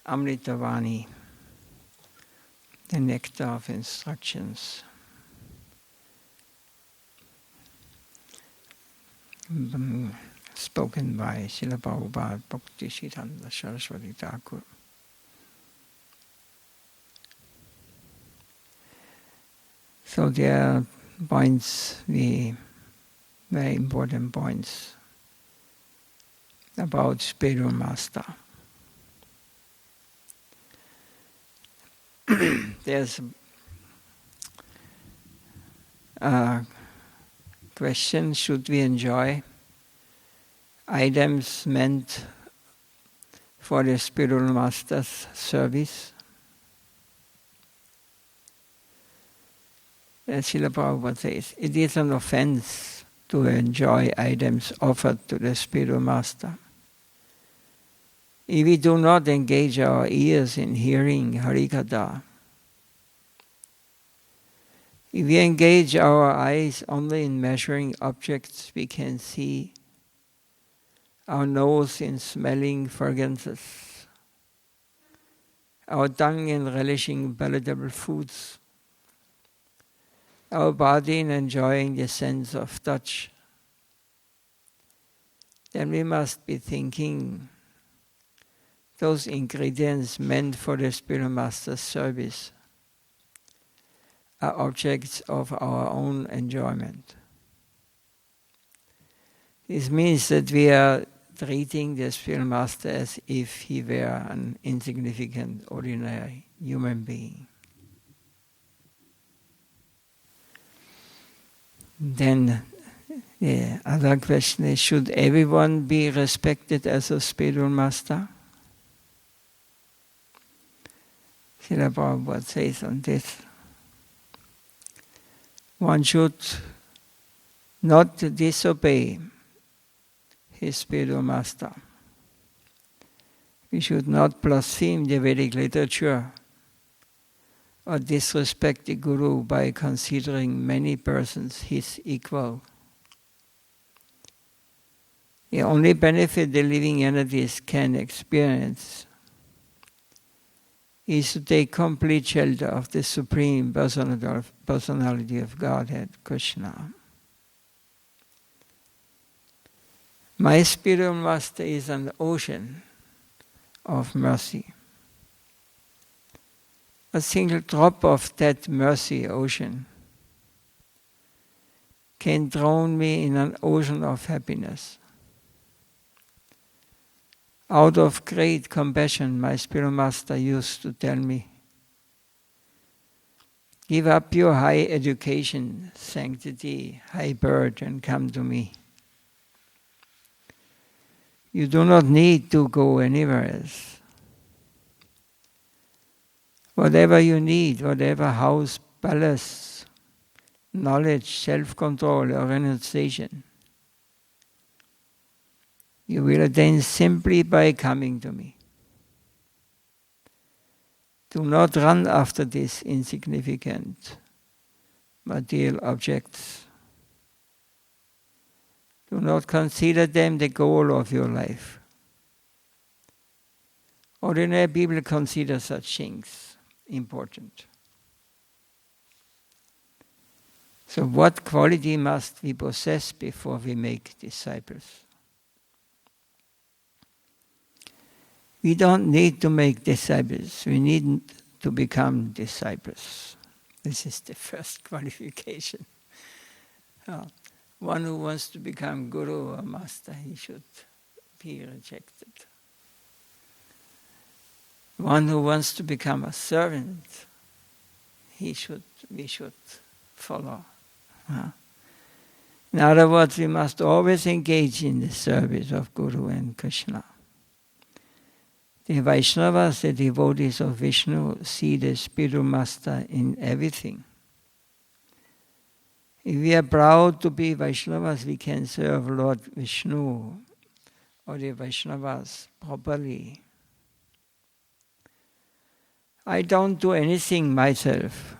Amrita Vani, the nectar of instructions. Spoken by Srila Prabhupada, Bhaktisiddhanta, Sarasvati, Thakura. So there are points, very important points about spiritual master. There's a question, should we enjoy items meant for the spiritual master's service? As Srila Prabhupada says, it is an offense to enjoy items offered to the spiritual master. If we do not engage our ears in hearing Harikatha, if we engage our eyes only in measuring objects we can see, our nose in smelling fragrances, our tongue in relishing palatable foods, our body in enjoying the sense of touch, then we must be thinking those ingredients meant for the spiritual master's service are objects of our own enjoyment. This means that we are treating the spiritual master as if he were an insignificant, ordinary human being. Then the other question is, should everyone be respected as a spiritual master? Srila Prabhupada says on this, one should not disobey his spiritual master. We should not blaspheme the Vedic literature or disrespect the Guru by considering many persons his equal. The only benefit the living entities can experience is to take complete shelter of the Supreme Personality of Godhead, Krishna. My spiritual master is an ocean of mercy. A single drop of that mercy ocean can drown me in an ocean of happiness. Out of great compassion, my spiritual master used to tell me, give up your high education, sanctity, high birth, and come to me. You do not need to go anywhere else. Whatever you need, whatever house, palace, knowledge, self-control, or renunciation, you will attain simply by coming to me. Do not run after these insignificant material objects. Do not consider them the goal of your life. Ordinary people consider such things important. So what quality must we possess before we make disciples? We don't need to make disciples. We need to become disciples. This is the first qualification. One who wants to become guru or master, he should be rejected. One who wants to become a servant, we should follow. In other words, we must always engage in the service of Guru and Krishna. The Vaishnavas, the devotees of Vishnu, see the spiritual master in everything. If we are proud to be Vaishnavas, we can serve Lord Vishnu or the Vaishnavas properly. I don't do anything myself.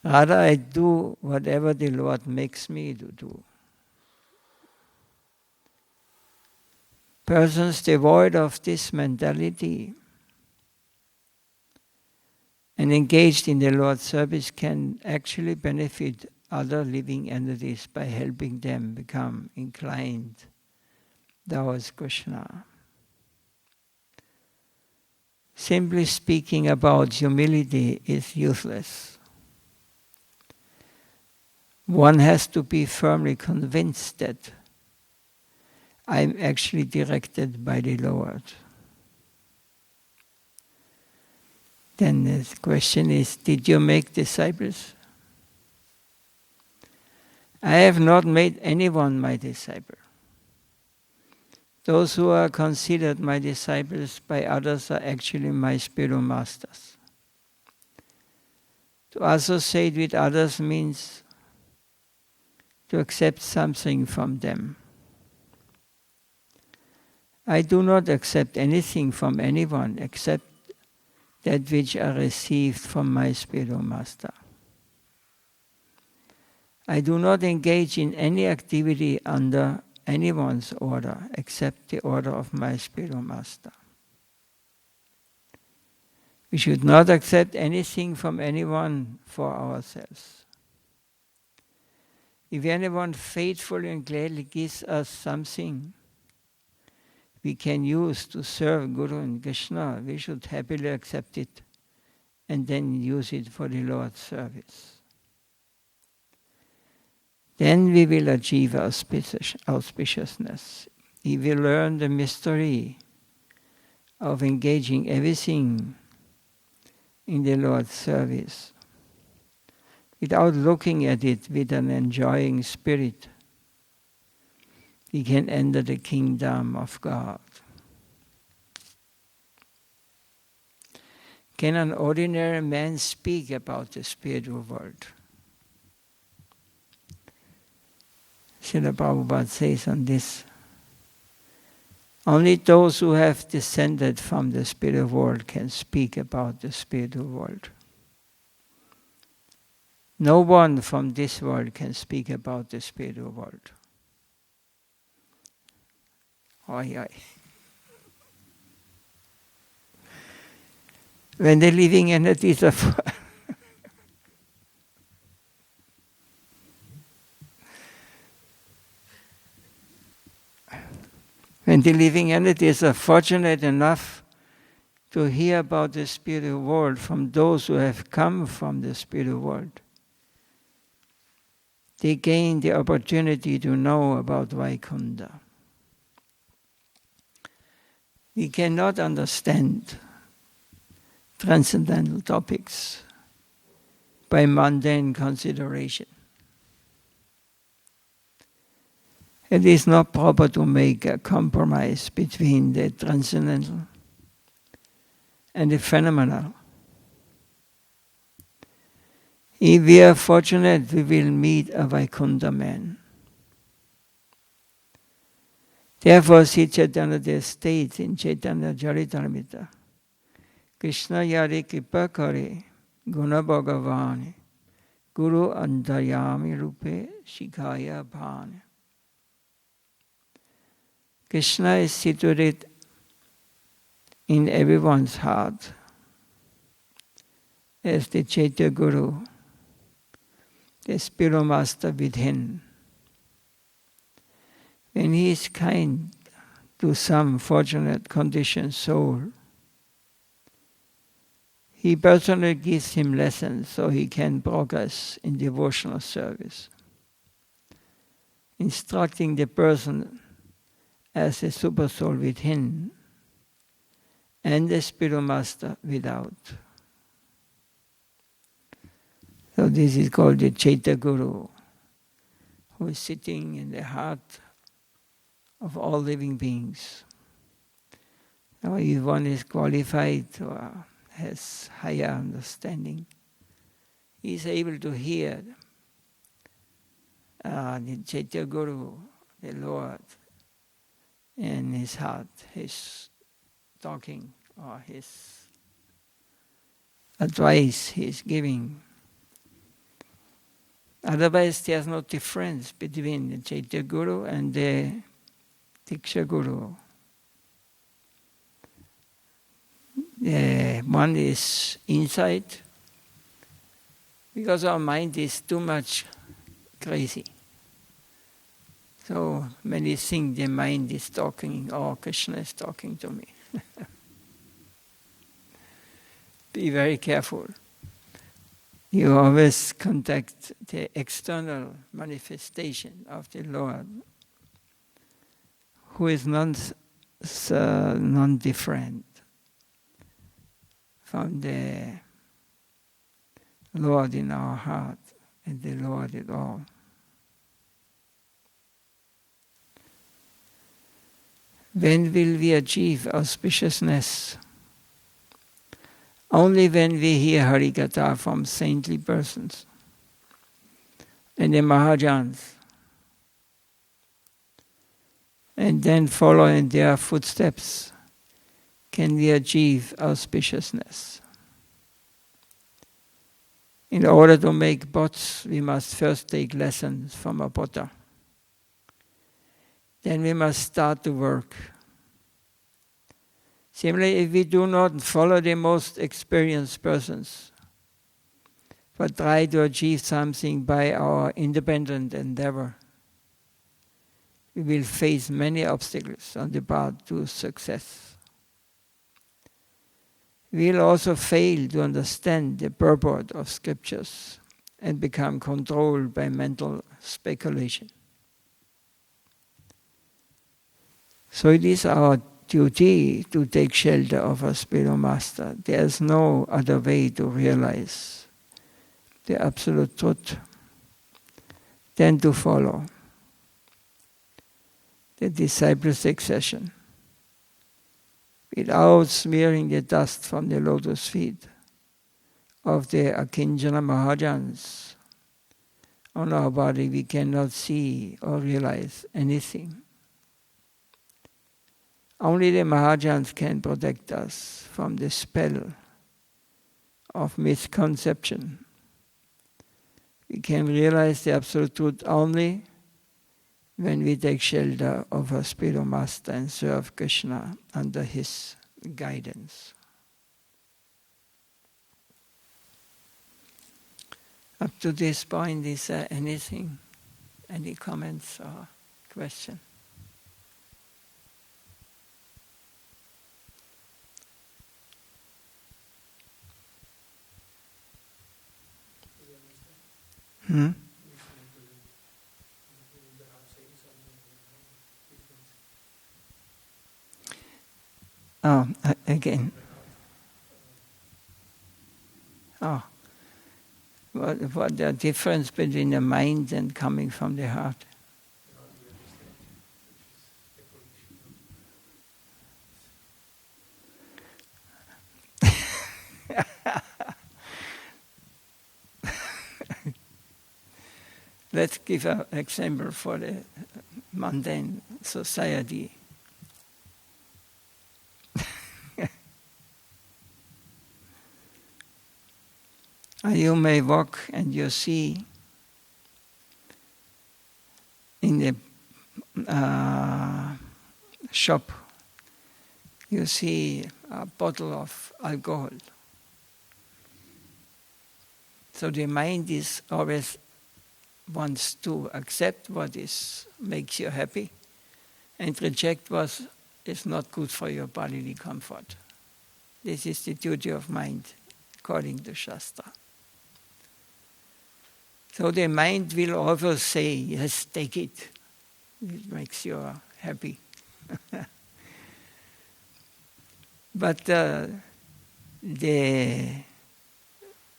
Rather, I do whatever the Lord makes me to do. Persons devoid of this mentality and engaged in the Lord's service can actually benefit other living entities by helping them become inclined towards Krishna. Simply speaking about humility is useless. One has to be firmly convinced that I'm actually directed by the Lord. Then the question is, did you make disciples? I have not made anyone my disciple. Those who are considered my disciples by others are actually my spiritual masters. To associate with others means to accept something from them. I do not accept anything from anyone except that which I received from my spiritual master. I do not engage in any activity under anyone's order except the order of my spiritual master. We should not accept anything from anyone for ourselves. If anyone faithfully and gladly gives us something we can use to serve Guru and Krishna, we should happily accept it and then use it for the Lord's service. Then we will achieve auspiciousness. We will learn the mystery of engaging everything in the Lord's service without looking at it with an enjoying spirit. We can enter the kingdom of God. Can an ordinary man speak about the spiritual world? Srila Prabhupada says on this, only those who have descended from the spiritual world can speak about the spiritual world. No one from this world can speak about the spiritual world. Oi, oi. When the living entities are when the living entities are fortunate enough to hear about the spiritual world from those who have come from the spiritual world, they gain the opportunity to know about Vaikuntha. We cannot understand transcendental topics by mundane consideration. It is not proper to make a compromise between the transcendental and the phenomenal. If we are fortunate, we will meet a Vaikuntha man. Therefore, Sri Chaitanya states in Chaitanya Charitamrita, Krishna yari kripa kare guna bhagavani guru antayami rupe shikhaya bhani. Krishna is situated in everyone's heart as the Chaitya Guru, the spiritual master within. When he is kind to some fortunate conditioned soul, he personally gives him lessons so he can progress in devotional service, instructing the person as a super soul within and the spiritual master without. So this is called the Chaitya Guru, who is sitting in the heart of all living beings. Now, if one is qualified or has higher understanding, he is able to hear the Chaitya Guru, the Lord, in his heart, his talking or his advice he is giving. Otherwise, there's no difference between the Chaitya Guru and the Diksha Guru, One is insight, because our mind is too much crazy. So many think the mind is talking, or Krishna is talking to me. Be very careful. You always contact the external manifestation of the Lord, who is non-different from the Lord in our heart and the Lord at all. When will we achieve auspiciousness? Only when we hear Harikatha from saintly persons and the Mahajans, and then follow in their footsteps, can we achieve auspiciousness. In order to make pots, we must first take lessons from a potter. Then we must start to work. Similarly, if we do not follow the most experienced persons, but try to achieve something by our independent endeavor, we will face many obstacles on the path to success. We will also fail to understand the purport of scriptures and become controlled by mental speculation. So it is our duty to take shelter of our spiritual master. There is no other way to realize the absolute truth than to follow the disciple succession without smearing the dust from the lotus feet of the Akinjana Mahajans. On our body we cannot see or realize anything. Only the Mahajans can protect us from the spell of misconception. We can realize the absolute truth only when we take shelter of our spiritual master and serve Krishna under his guidance. Up to this point, is there anything, any comments or question? Oh, again. Oh, what the difference between the mind and coming from the heart? Let's give an example for the mundane society. You may walk and you see in the shop, you see a bottle of alcohol. So the mind is always wants to accept what makes you happy and reject what is not good for your bodily comfort. This is the duty of mind according to Shastra. So the mind will always say, yes, take it. It makes you happy. But the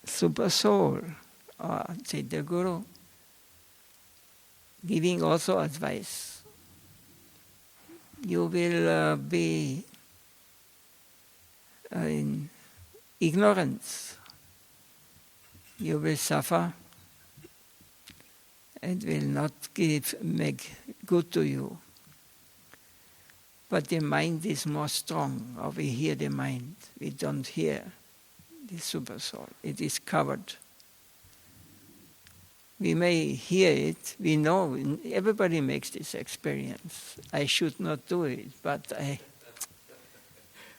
Super Soul, or say the Guru, giving also advice. You will be in ignorance. You will suffer. It will not make good to you. But the mind is more strong, or we hear the mind. We don't hear the Super Soul. It is covered. We may hear it, we know, everybody makes this experience. I should not do it, but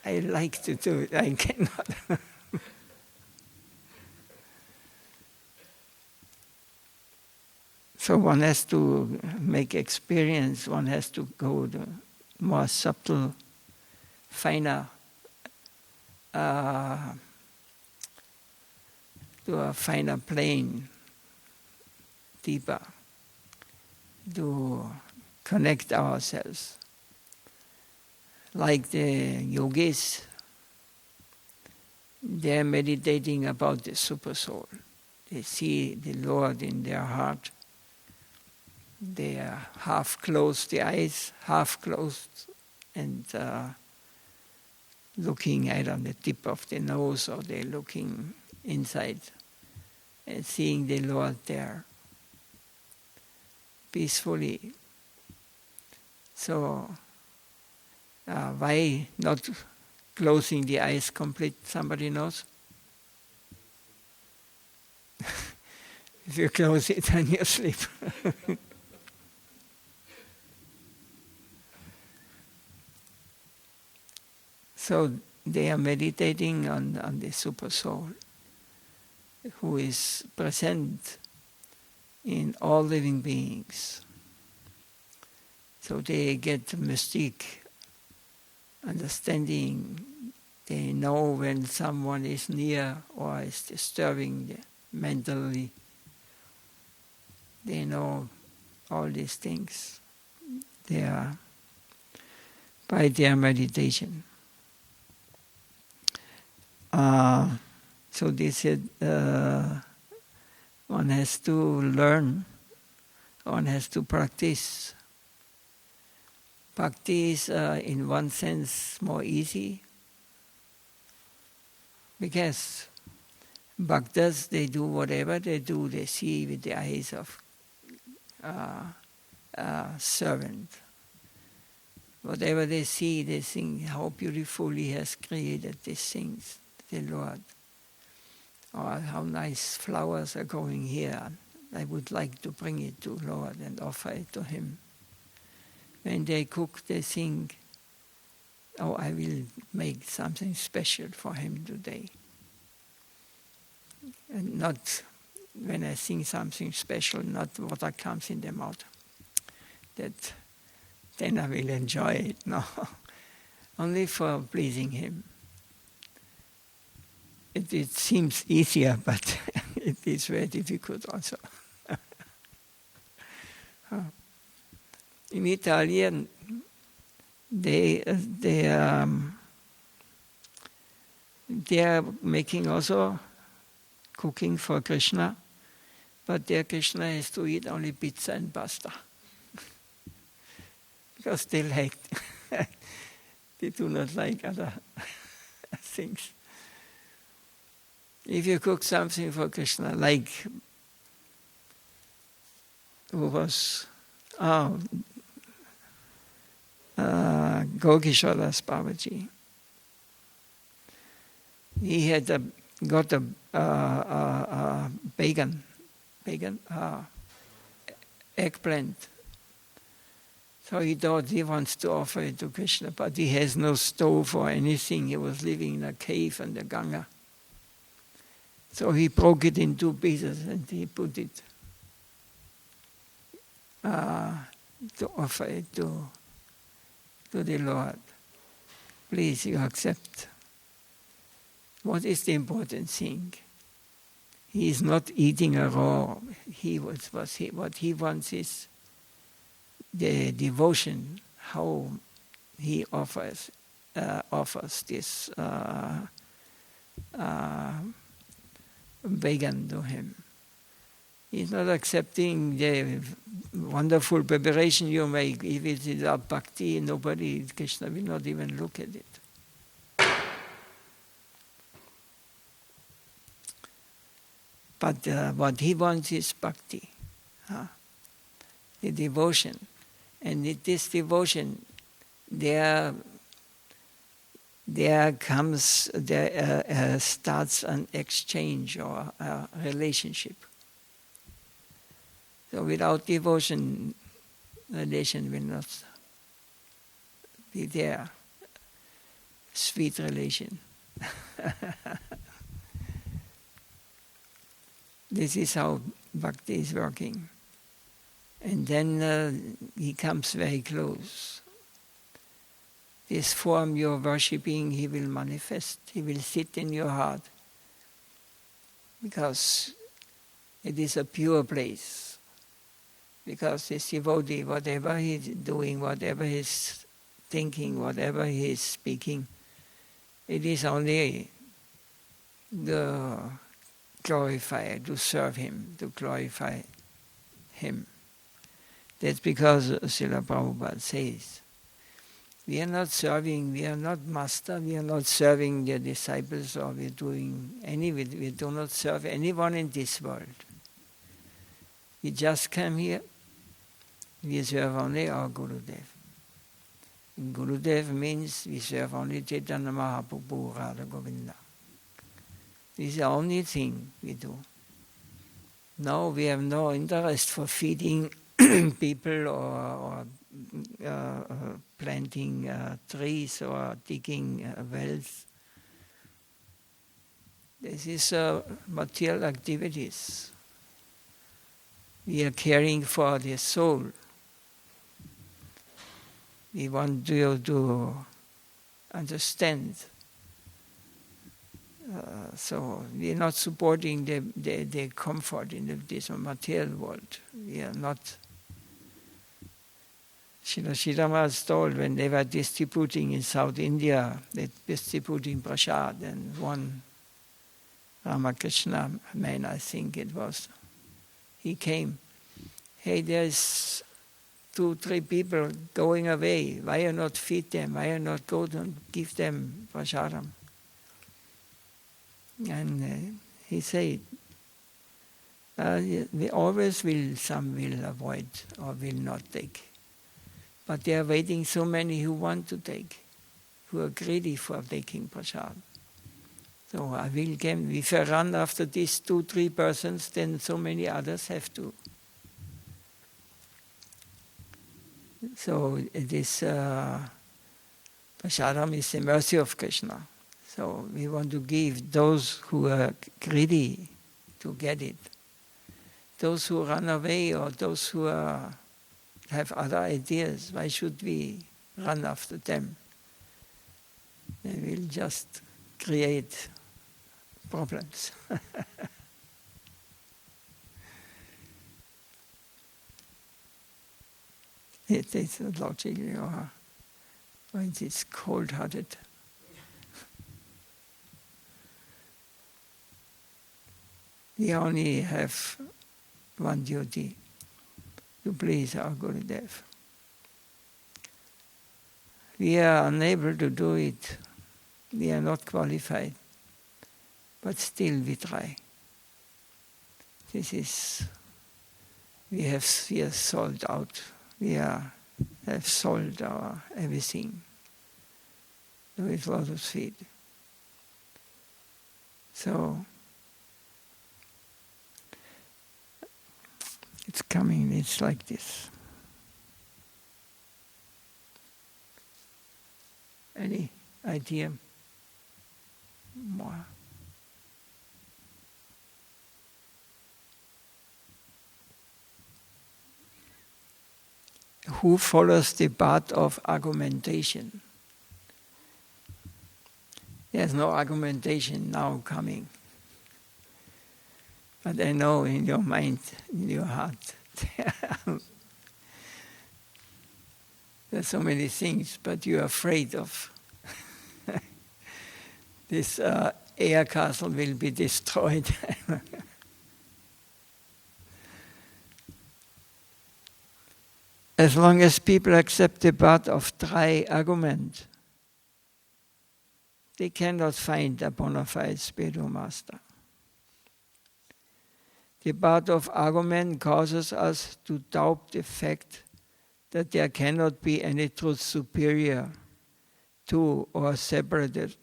I like to do it, I cannot. So one has to make experience, one has to go to more subtle, finer, to a finer plane, deeper, to connect ourselves. Like the yogis, they are meditating about the super soul. They see the Lord in their heart. They are half closed, the eyes half closed, and looking either on the tip of the nose, or they're looking inside and seeing the Lord there peacefully. So why not closing the eyes complete? Somebody knows? If you close it, then you sleep. So they are meditating on the super soul, who is present in all living beings. So they get mystique understanding. They know when someone is near or is disturbing them mentally. They know all these things. They are by their meditation. So they said one has to learn, one has to practice. Bhakti is in one sense more easy, because bhaktas, they do whatever they do, they see with the eyes of servant. Whatever they see, they think how beautifully He has created these things, the Lord. Or how nice flowers are growing here. I would like to bring it to Lord and offer it to Him. When they cook, they think, oh, I will make something special for Him today. And not, when I think something special, not what comes in the mouth. That then I will enjoy it. No, only for pleasing Him. It seems easier, but it is very difficult also. In Italian, they are making also cooking for Krishna, but their Krishna has to eat only pizza and pasta. Because they like, they do not like other things. If you cook something for Krishna, like who was Gokishodas Babaji, he had got a eggplant. So he thought he wants to offer it to Krishna, but he has no stove or anything. He was living in a cave on the Ganga. So he broke it in 2 pieces and he put it to offer it to the Lord. Please, you accept. What is the important thing? He is not eating a raw. What he wants is the devotion, how he offers this vegan to him. He's not accepting the wonderful preparation you make. If it is a bhakti, nobody, Krishna will not even look at it. But what he wants is bhakti, the devotion. And in this devotion, there starts an exchange or a relationship. So without devotion, relation will not be there. sweet relation. This is how Bhakti is working. And then he comes very close. This form you're worshipping, he will manifest. He will sit in your heart. Because it is a pure place. Because this devotee, whatever he's doing, whatever he's thinking, whatever he's speaking, it is only the glorifier, to serve him, to glorify him. That's because Srila Prabhupada says, we are not serving, we are not master, we are not serving the disciples, or we do not serve anyone in this world. We just come here, we serve only our Gurudev. Gurudev means we serve only Chaitanya Mahaprabhu, Radha Govinda. This is the only thing we do. No, we have no interest for feeding people or planting trees or digging wells. This is material activities. We are caring for the soul. We want you to understand. So we are not supporting the comfort in this material world. We are not. Srila Maharaj told when they were distributing in South India, they distributing prasad, and one Ramakrishna man, I think it was, he came. Hey, there's 2-3 people going away. Why you not feed them? Why you not go and give them prasadam? And he said, we always will, some will avoid or will not take. But there are waiting so many who want to take, who are greedy for taking prasad. So I will give, if I run after these 2-3 persons, then so many others have to. So this prasadam is the mercy of Krishna. So we want to give those who are greedy to get it. Those who run away or those who have other ideas, why should we run after them? They will just create problems. It is logically, or when it's cold-hearted. We only have one duty, to please our Gurudev. We are unable to do it. We are not qualified. But still we try. We have sold out. We have sold our everything with lotus feet. So it's coming, it's like this. Any idea more? Who follows the path of argumentation? There's no argumentation now coming. But I know in your mind, in your heart, there's so many things, but you're afraid of this air castle will be destroyed. As long as people accept the path of dry argument, they cannot find a bona fide spiritual master. The path of argument causes us to doubt the fact that there cannot be any truth superior to or separated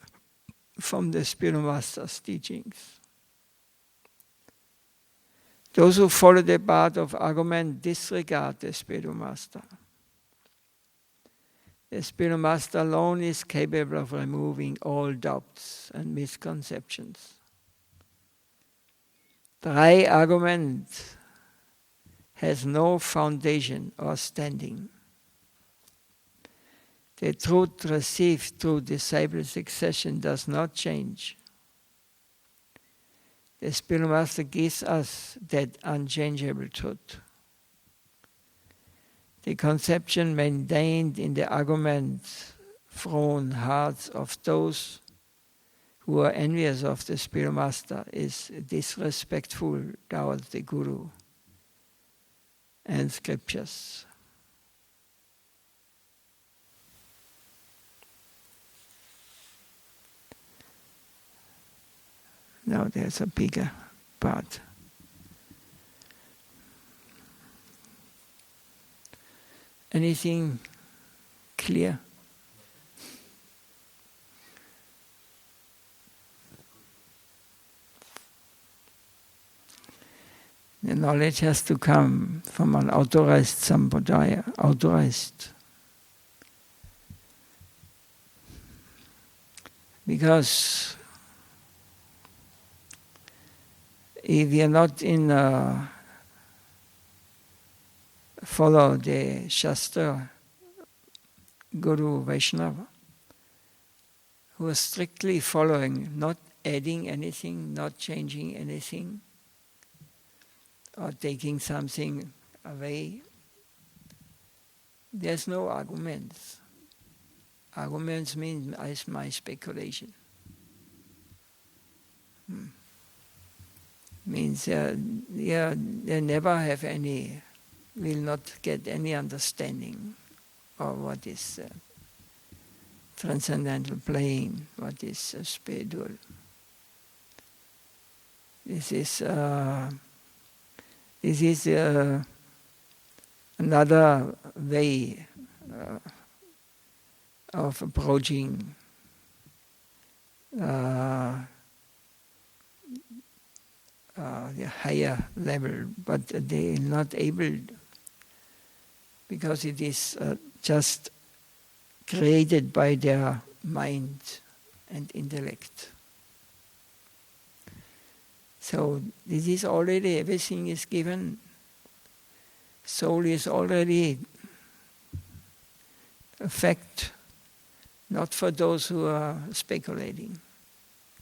from the spiritual master's teachings. Those who follow the path of argument disregard the spiritual master. The spiritual master alone is capable of removing all doubts and misconceptions. Dry argument has no foundation or standing. The truth received through disciple succession does not change. The spiritual master gives us that unchangeable truth. The conception maintained in the argument-thrown hearts of those who are envious of the spiritual master is disrespectful towards the Guru and scriptures. Now there's a bigger part. Anything clear? The knowledge has to come from an authorized sampradaya, authorized. Because if we are not in follow the Shastra, Guru Vaishnava, who are strictly following, not adding anything, not changing anything, or taking something away, there's no arguments. Arguments mean my speculation. Means they never have any, will not get any understanding of what is transcendental plane, what is spiritual. This is another way of approaching the higher level, but they are not able, because it is just created by their mind and intellect. So this is already, everything is given. Soul is already a fact, not for those who are speculating.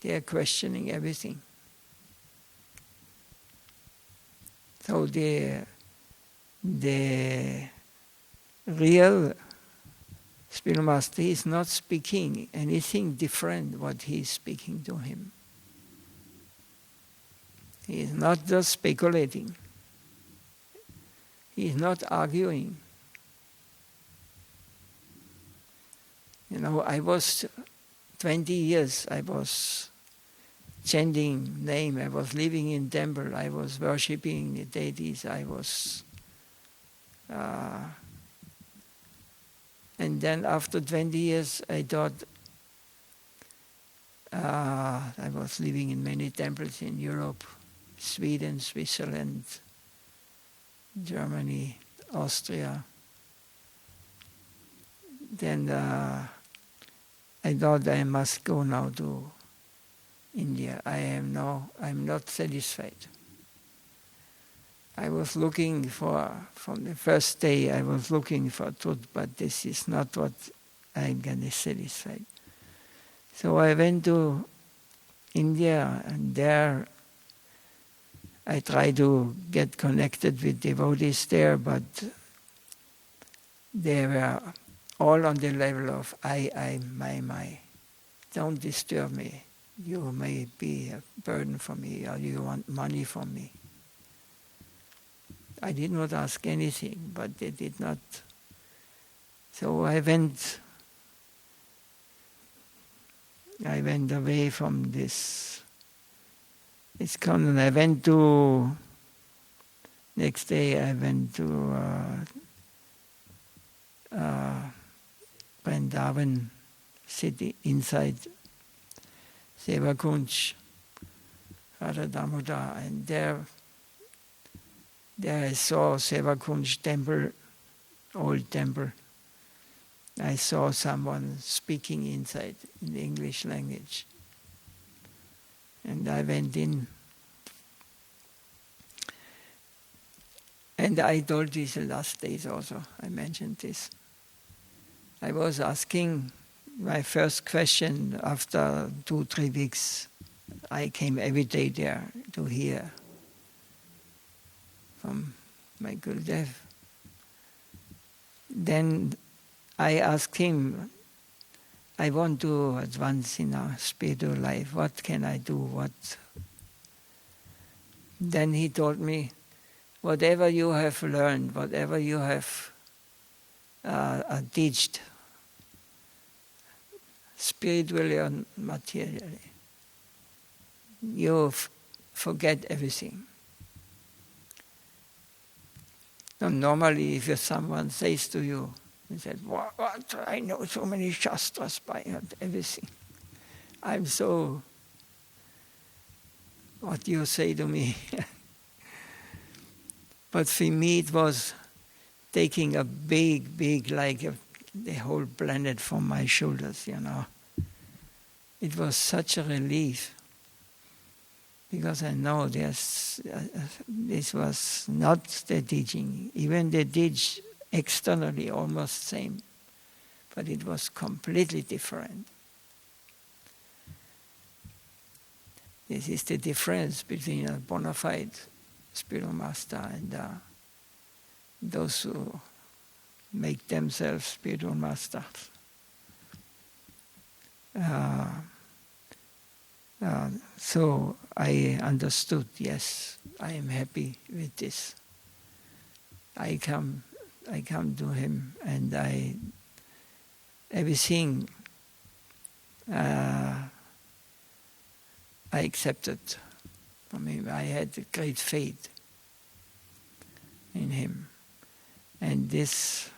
They are questioning everything. So the real spiritual master is not speaking anything different what he is speaking to him. He is not just speculating. He is not arguing. You know, I was 20 years, I was chanting name, I was living in temple, I was worshipping the deities, I was... and then after 20 years, I thought, I was living in many temples in Europe, Sweden, Switzerland, Germany, Austria. Then I thought I must go now to India. I'm not satisfied. I was looking for, from the first day I was looking for truth, but this is not what I'm going to satisfy. So I went to India, and there I tried to get connected with devotees there, but they were all on the level of I, my. Don't disturb me. You may be a burden for me, or you want money from me. I did not ask anything, but they did not. So I went away from this convent. I went to, next day I went to Vrindavan city, inside Sevakunj, Radha Damodar, and there I saw Sevakunj temple, old temple, I saw someone speaking inside in the English language. And I went in. And I told this the last days also, I mentioned this. I was asking my first question after 2-3 weeks. I came every day there to hear from my Gurudeva. Then I asked him, I want to advance in our spiritual life. What can I do? Then he told me, whatever you have learned, whatever you have taught, spiritually or materially, you forget everything. Now, normally, if someone says to you, he said, what? I know so many shastras by heart, everything. I'm so, what do you say to me? But for me it was taking a big, like the whole planet from my shoulders, It was such a relief. Because I know this was not the teaching. Even they teach externally almost same, but it was completely different. This is the difference between a bona fide spiritual master and those who make themselves spiritual masters. So I understood, yes, I am happy with this. I come to him and everything I accepted from him. I had great faith in him. And this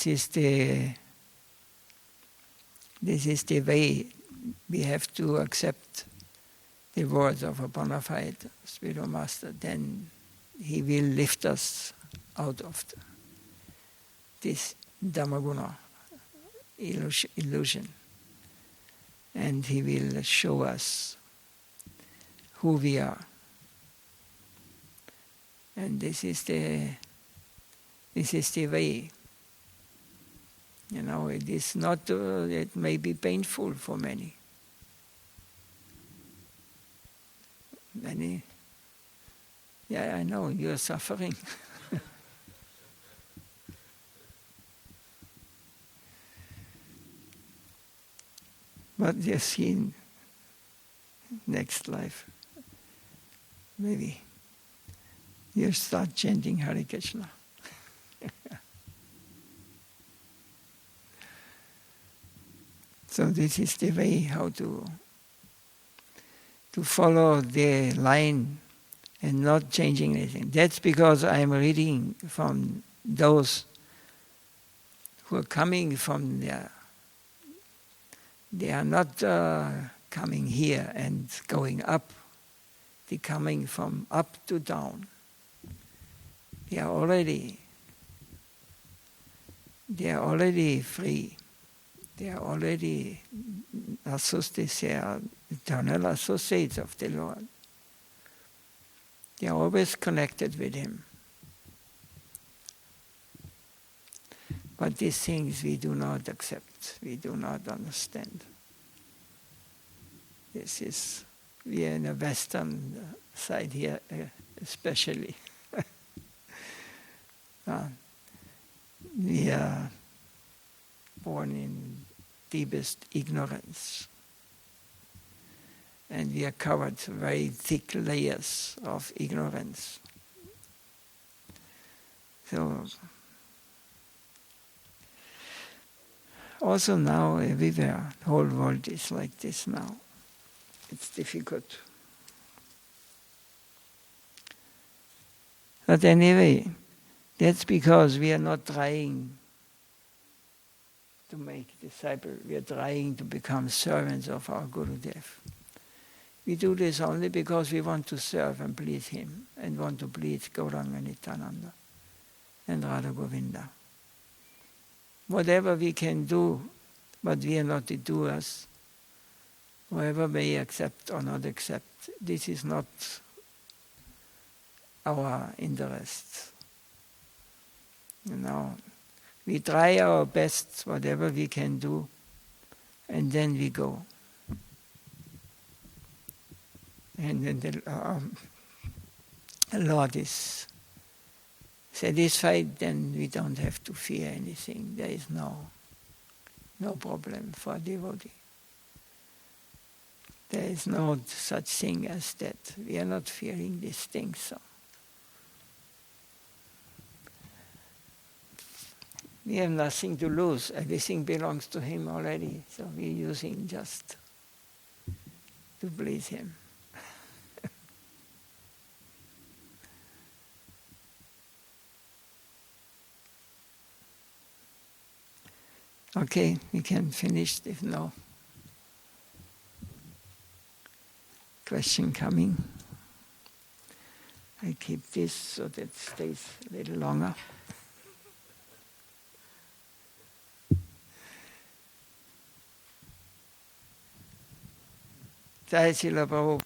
is the way we have to accept the words of a bona fide spiritual master. Then he will lift us out of this Dhammaguna illusion. And he will show us who we are. And this is the way. It is not, it may be painful for many. Yeah, I know, you're suffering. But you see, next life, maybe you start chanting Hare Krishna. So this is the way how to follow the line and not changing anything. That's because I'm reading from those who are coming from there. They are not coming here and going up. They're coming from up to down. They are already free. They are already associates, they are eternal associates of the Lord. They are always connected with Him. But these things we do not accept, we do not understand. We are in the Western side here, especially. We are born in deepest ignorance. And we are covered very thick layers of ignorance. So, also now everywhere, the whole world is like this now. It's difficult. But anyway, that's because we are not trying to make disciples. We are trying to become servants of our Gurudeva. We do this only because we want to serve and please him and want to please Gauranga Nityananda. and Radha Govinda. Whatever we can do, but we are not the doers. Whoever may accept or not accept, this is not our interest. We try our best, whatever we can do, and then we go. And then the Lord is satisfied, then we don't have to fear anything. There is no problem for a devotee. There is no such thing as that. We are not fearing these things. So we have nothing to lose. Everything belongs to Him already. So we're using just to please Him. Okay, we can finish if no question coming. I keep this so that it stays a little longer. Jai Srila Prabhupada.